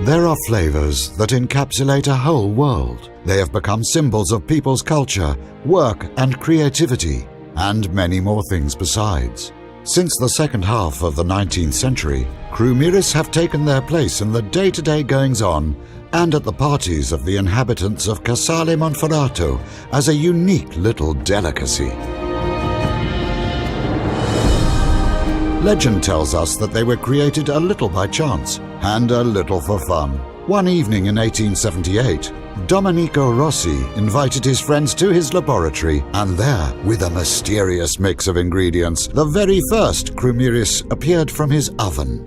There are flavors that encapsulate a whole world. They have become symbols of people's culture, work and creativity, and many more things besides. Since the second half of the 19th century, Krumiris have taken their place in the day-to-day goings-on and at the parties of the inhabitants of Casale Monferrato as a unique little delicacy. Legend tells us that they were created a little by chance and a little for fun. One evening in 1878, Domenico Rossi invited his friends to his laboratory, and there, with a mysterious mix of ingredients, the very first Krumiris appeared from his oven.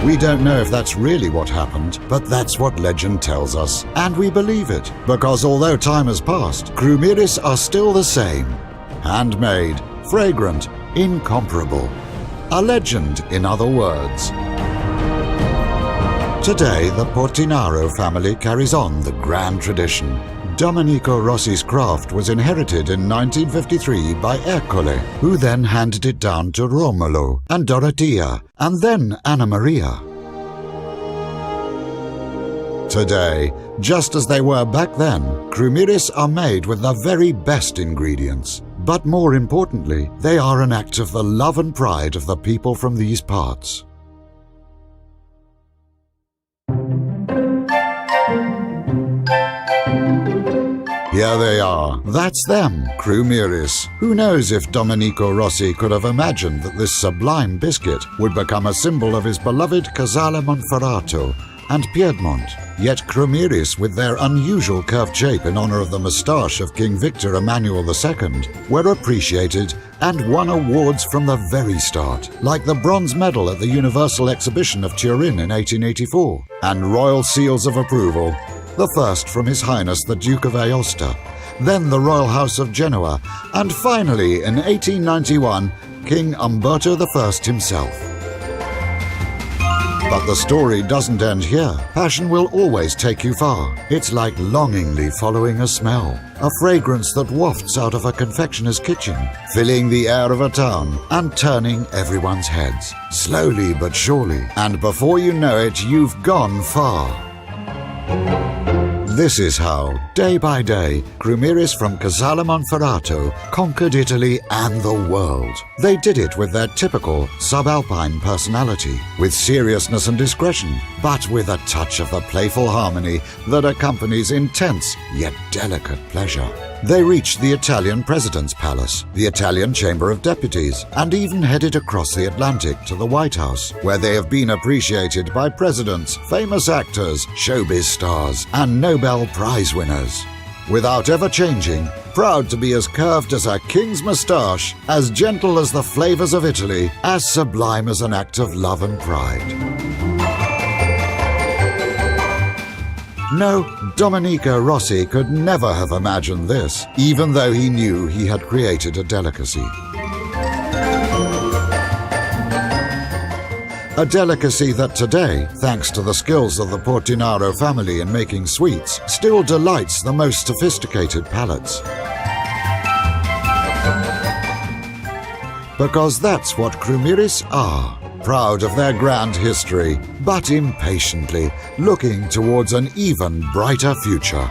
We don't know if that's really what happened, but that's what legend tells us, and we believe it, because although time has passed, Krumiris are still the same. Handmade, fragrant, incomparable. A legend, in other words. Today, the Portinaro family carries on the grand tradition. Domenico Rossi's craft was inherited in 1953 by Ercole, who then handed it down to Romolo and Dorothea, and then Anna Maria. Today, just as they were back then, Krumiris are made with the very best ingredients. But more importantly, they are an act of the love and pride of the people from these parts. Here they are. That's them, Krumiris. Who knows if Domenico Rossi could have imagined that this sublime biscuit would become a symbol of his beloved Casale Monferrato and Piedmont. Yet Krumiris, with their unusual curved shape in honor of the moustache of King Victor Emanuel II, were appreciated and won awards from the very start, like the bronze medal at the Universal Exhibition of Turin in 1884, and royal seals of approval, the first from His Highness the Duke of Aosta, then the Royal House of Genoa, and finally, in 1891, King Umberto I himself. But the story doesn't end here. Passion will always take you far. It's like longingly following a smell, a fragrance that wafts out of a confectioner's kitchen, filling the air of a town and turning everyone's heads, slowly but surely. And before you know it, you've gone far. This is how, day by day, Krumiris from Casale Monferrato conquered Italy and the world. They did it with their typical subalpine personality, with seriousness and discretion, but with a touch of the playful harmony that accompanies intense yet delicate pleasure. They reached the Italian President's Palace, the Italian Chamber of Deputies, and even headed across the Atlantic to the White House, where they have been appreciated by presidents, famous actors, showbiz stars, and Nobel Prize winners. Without ever changing, proud to be as curved as a king's moustache, as gentle as the flavors of Italy, as sublime as an act of love and pride. No, Domenico Rossi could never have imagined this, even though he knew he had created a delicacy. A delicacy that today, thanks to the skills of the Portinaro family in making sweets, still delights the most sophisticated palates. Because that's what Krumiris are. Proud of their grand history, but impatiently looking towards an even brighter future.